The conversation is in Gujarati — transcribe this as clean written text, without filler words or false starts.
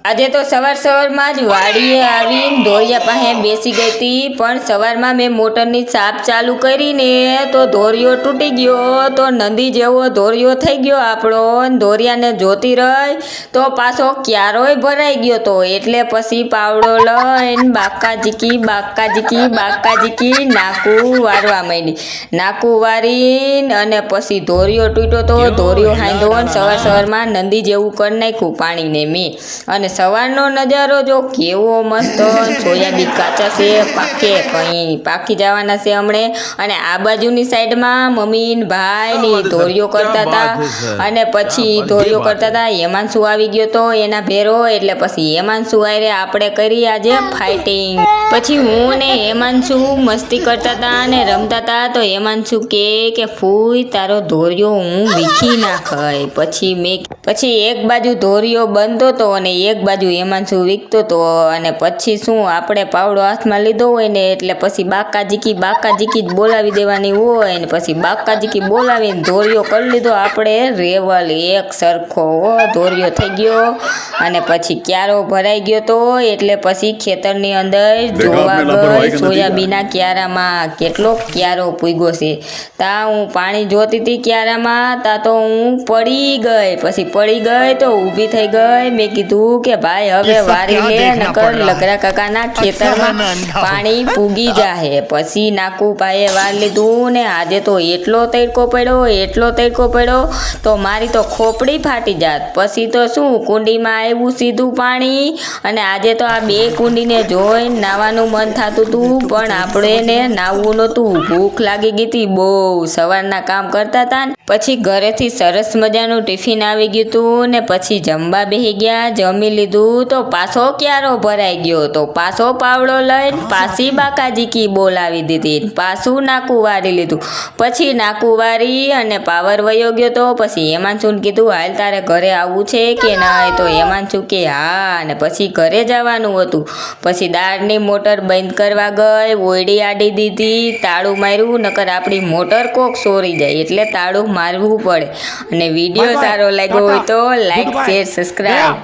આજે તો સવારમાં જ વાડીએ આવીને ધોરિયા પાસે બેસી ગઈ હતી, પણ સવારમાં મેં મોટરની સાપ ચાલુ કરીને તો ધોરિયો તૂટી ગયો, તો નંદી જેવો ધોરિયો થઈ ગયો આપણો. ધોરિયાને જોતી રહી તો પાછો ક્યારોય ભરાઈ ગયો તો, એટલે પછી પાવડો લઈને બાકા જીકી નાકું વારવા માંડી. નાકું વારીને અને પછી ધોરિયો તૂટ્યો તો ધોરિયો હાંધો સવારમાં નંદી જેવું કરી નાખ્યું પાણીને મેં. અને સવારનો નજારો જો કેવો મસ્ત, સોયાબીન કાચા છે, પાકી જવાના છે હમણે. અને આ બાજુની સાઈડમાં મમ્મી ને ભાઈ ની ધોરિયો કરતા હતા, અને પછી ધોરિયો કરતા હતા. હેમાંશુ આવી ગયો તો એના ભેરો, એટલે પછી હેમાંશુ આરે આપણે કરી આજે ફાઇટિંગ. પછી હું ને હેમાંશુ મસ્તી કરતા હતા અને રમતા હતા, તો હેમાંશુ કે ફૂઈ તારો ધોરિયો હું વીખી નાખાય. પછી એક બાજુ ધોરિયો બનતો હતો અને એક બાજુ હેમાંશુ વીકતો હતો. અને પછી શું આપણે પાવડો હાથમાં લીધો હોય ને, એટલે પછી બાકાજીકી જ બોલાવી દેવાની હોય ને. પછી બાકાજીકી બોલાવીને ધોરિયો કરી લીધો આપણે રેવલ એક સરખો ધોરિયો થઈ ગયો. અને પછી ક્યારો ભરાઈ ગયો તો, એટલે પછી ખેતરની અંદર જોવા ગઈ સોયાબીનના ક્યારામાં કેટલો ક્યારો પૂગ્યો છે. તા હું પાણી જોતી હતી ક્યારામાં, તા તો હું પડી ગઈ. પછી પડી ગઈ તો ઊભી થઈ ગઈ. મેં કીધું કે ભાઈ હવે વારી લે, નકર લગરા કાકાના ખેતરમાં પાણી પૂગી જાહે. પછી નાકુ ભાઈએ વાર લીધું ને આજે તો એટલો તડકો પડ્યો તો મારી તો ખોપડી ફાટી જાત. પછી તો શું કુંડીમાં આવ્યું સીધું પાણી. અને આજે તો આ બે કુંડીને જોઈને નાવાનું મન થતું હતું, પણ આપણે નાવવું નહોતું. ભૂખ લાગી ગઈ હતી બહુ, સવારના કામ કરતા હતા. પછી ઘરેથી સરસ મજાનું ટિફિન આવી ગયું હતું ને પછી જમવા બેસી ગયા. જમી લીધું તો પાછો ક્યારો ભરાઈ ગયો, તો પાછો પાવડો લઈને પાછી બાકાજીકી બોલાવી દીધી, પાછું નાકું વારી લીધું. પછી નાકું વારી અને પાવર વયો ગયો. તો પછી હેમાંશુને કીધું હાલ તારે ઘરે આવવું છે કે નહીં, તો હેમાંશુ કે હા. અને પછી ઘરે જવાનું હતું. પછી દાળની મોટર બંધ કરવા ગઈ, ઓયડી આડી દીધી, તાળું માર્યું, નકર આપણી મોટર કોક ચોરી જાય એટલે તાળું મારવું પડે. અને વિડીયો સારો લાગ્યો હોય તો લાઈક, શેર, સબસ્ક્રાઈબ.